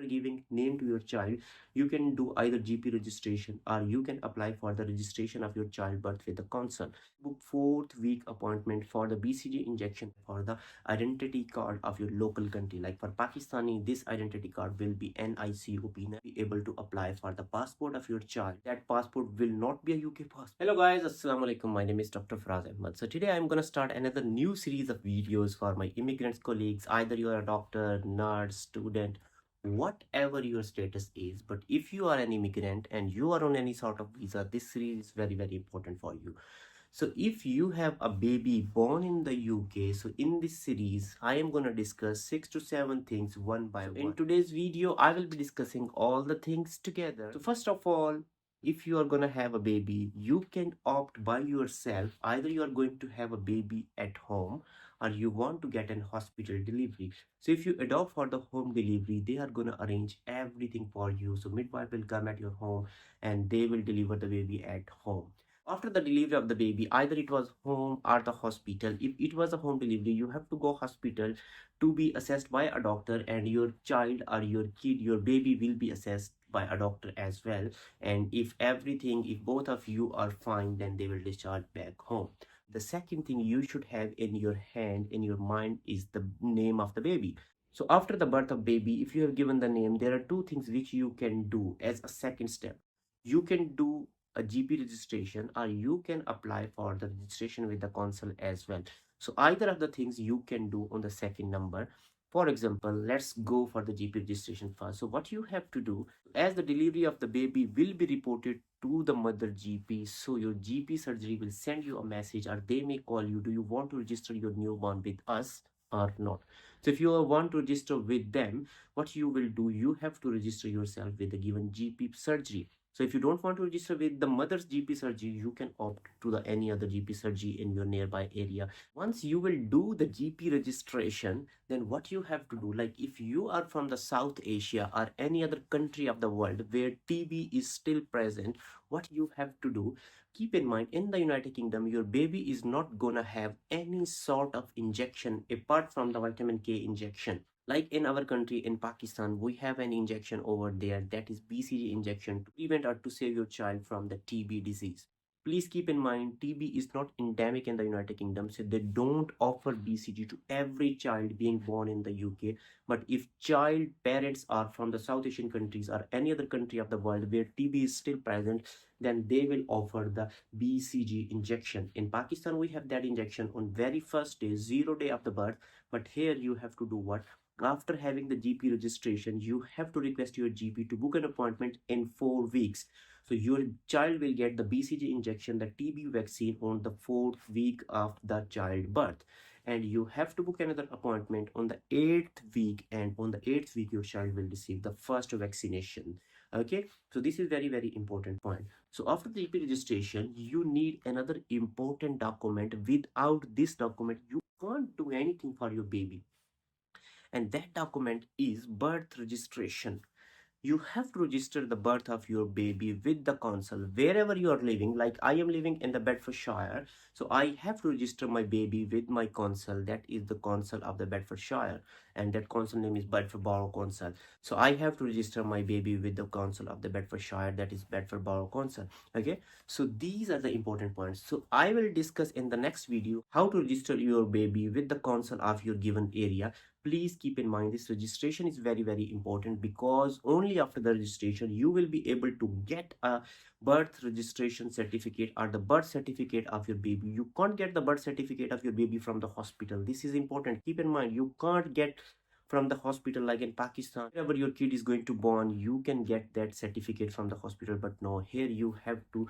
giving name to your child, you can do either GP registration or you can apply for the registration of your child birth with the consul. Book 4th week appointment for the BCG injection for the identity card of your local country. Like for Pakistani, this identity card will be NICOP. Be able to apply for the passport of your child. That passport will not be a UK passport. Hello guys, Assalamu alaikum. My name is Dr. Faraz Ahmad. So today I'm gonna start another new series of videos for my immigrants colleagues. Either you are a doctor, nurse, student, whatever your status is. But if you are an immigrant and you are on any sort of visa, this series is very important for you. So if you have a baby born in the UK, so in this series, I am going to discuss 6 to 7 things one by one. In today's video, I will be discussing all the things together. So first of all, if you are going to have a baby, you can opt by yourself. Either you are going to have a baby at home or you want to get an hospital delivery. So if you adopt for the home delivery, they are going to arrange everything for you. So midwife will come at your home and they will deliver the baby at home. After the delivery of the baby, either it was home or the hospital. If it was a home delivery, you have to go hospital to be assessed by a doctor, and your child or your kid, your baby will be assessed by a doctor as well. And if both of you are fine, then they will discharge back home. The second thing you should have in your hand, in your mind, is the name of the baby. So after the birth of baby, if you have given the name, there are two things which you can do as a second step. You can do a GP registration or you can apply for the registration with the consul as well. So either of the things you can do on the second number. For example, let's go for the GP registration first. So what you have to do, as the delivery of the baby will be reported to the mother GP, so your GP surgery will send you a message or they may call you, do you want to register your newborn with us or not? So if you want to register with them, what you will do, you have to register yourself with the given GP surgery. So if you don't want to register with the mother's GP surgery, you can opt to the any other GP surgery in your nearby area. Once you will do the GP registration, then what you have to do, like if you are from the South Asia or any other country of the world where TB is still present, what you have to do, keep in mind in the United Kingdom, your baby is not gonna have any sort of injection apart from the vitamin K injection. Like in our country, in Pakistan, we have an injection over there that is BCG injection to prevent or to save your child from the TB disease. Please keep in mind, TB is not endemic in the United Kingdom, so they don't offer BCG to every child being born in the UK. But if child parents are from the South Asian countries or any other country of the world where TB is still present, then they will offer the BCG injection. In Pakistan, we have that injection on very first day, 0 day of the birth. But here you have to do what? After having the GP registration, you have to request your GP to book an appointment in 4 weeks. So your child will get the BCG injection, the TB vaccine, on the 4th week of the child birth. And you have to book another appointment on the 8th week, and on the 8th week your child will receive the first vaccination. Okay, so this is very important point. So after the GP registration, you need another important document. Without this document, you can't do anything for your baby, and that document is birth registration. You have to register the birth of your baby with the consul wherever you are living. Like I am living in the Bedfordshire, so I have to register my baby with my consul, that is the consul of the Bedfordshire, and that consul name is Bedford Borough Consul. So I have to register my baby with the consul of the Bedfordshire, that is Bedford Borough Consul. Okay, so these are the important points. So I will discuss in the next video how to register your baby with the consul of your given area. Please keep in mind, this registration is very important, because only after the registration you will be able to get a birth registration certificate or the birth certificate of your baby. You can't get the birth certificate of your baby from the hospital. This is important. Keep in mind, you can't get from the hospital like in Pakistan. Wherever your kid is going to born, you can get that certificate from the hospital. But no, here you have to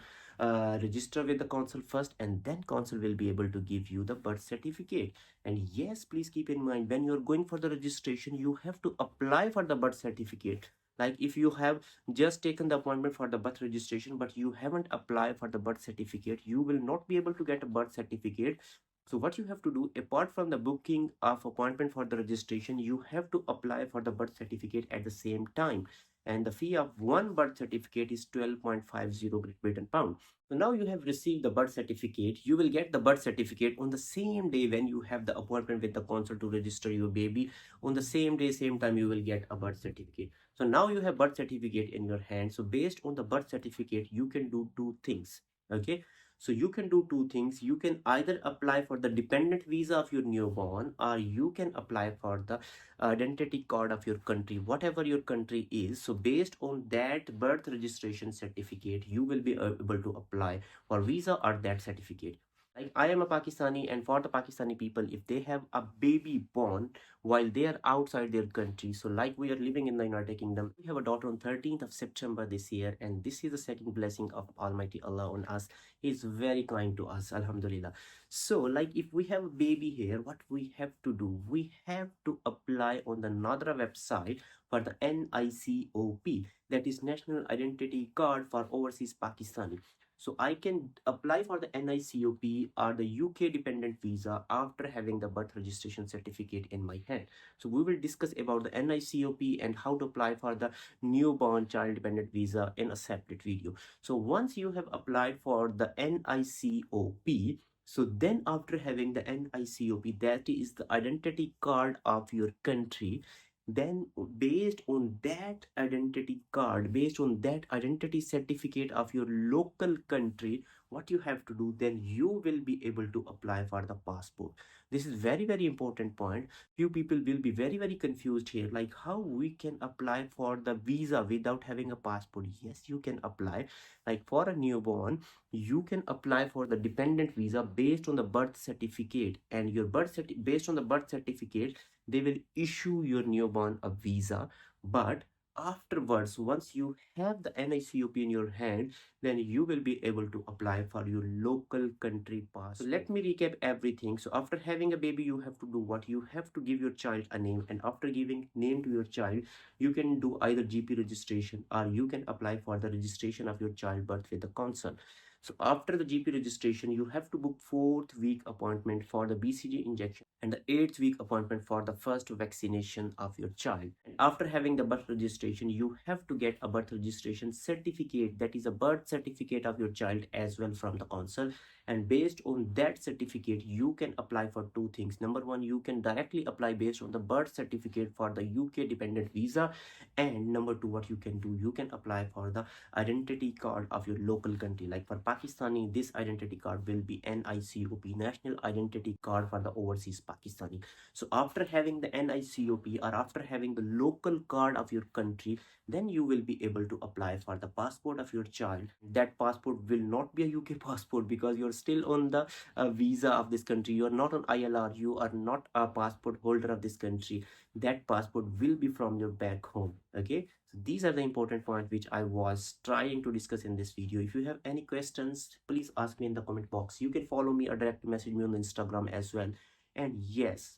register with the consul first, and then consul will be able to give you the birth certificate. And yes, please keep in mind, when you're going for the registration, you have to apply for the birth certificate. Like if you have just taken the appointment for the birth registration but you haven't applied for the birth certificate, you will not be able to get a birth certificate. So what you have to do, apart from the booking of appointment for the registration, you have to apply for the birth certificate at the same time. And the fee of one birth certificate is 12.50 Great Britain pound. So now you have received the birth certificate. You will get the birth certificate on the same day when you have the appointment with the consul to register your baby. On the same day, same time, you will get a birth certificate. So now you have birth certificate in your hand. So based on the birth certificate, you can do two things. Okay. So you can do two things. You can either apply for the dependent visa of your newborn, or you can apply for the identity card of your country, whatever your country is. So based on that birth registration certificate, you will be able to apply for visa or that certificate. Like I am a Pakistani, and for the Pakistani people, if they have a baby born while they are outside their country, so like we are living in the United Kingdom, we have a daughter on 13th of September this year, and this is the second blessing of Almighty Allah on us. He is very kind to us, Alhamdulillah. So, like if we have a baby here, what we have to do? We have to apply on the NADRA website for the NICOP, that is National Identity Card for Overseas Pakistani. So I can apply for the NICOP or the UK dependent visa after having the birth registration certificate in my hand. So we will discuss about the NICOP and how to apply for the newborn child dependent visa in a separate video. So once you have applied for the NICOP, so then after having the NICOP, that is the identity card of your country, then based on that identity card, based on that identity certificate of your local country, what you have to do, then you will be able to apply for the passport. This is very important point. Few people will be very confused here, like how we can apply for the visa without having a passport. Yes, you can apply. Like for a newborn, you can apply for the dependent visa based on the birth certificate, and your based on the birth certificate, they will issue your newborn a visa. But afterwards, once you have the NICOP in your hand, then you will be able to apply for your local country pass. So let me recap everything. So after having a baby, you have to do what? You have to give your child a name, and after giving name to your child, you can do either GP registration, or you can apply for the registration of your child birth with the consul. So after the GP registration, you have to book 4th week appointment for the BCG injection and the 8th week appointment for the first vaccination of your child. And after having the birth registration, you have to get a birth registration certificate, that is a birth certificate of your child as well from the consul. And based on that certificate, you can apply for two things. Number one, you can directly apply based on the birth certificate for the UK dependent visa. And number two, what you can do, you can apply for the identity card of your local country. Like for Pakistani, this identity card will be NICOP, National Identity Card for the Overseas Pakistani. So after having the NICOP, or after having the local card of your country, then you will be able to apply for the passport of your child. That passport will not be a UK passport, because you're still on the visa of this country. You are not on ILR, you are not a passport holder of this country. That passport will be from your back home. Okay, so these are the important points which I was trying to discuss in this video. If you have any questions, please ask me in the comment box. You can follow me or direct message me on Instagram as well. And yes,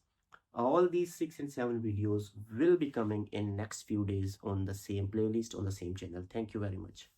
all these 6 and 7 videos will be coming in next few days on the same playlist, on the same channel. Thank you very much.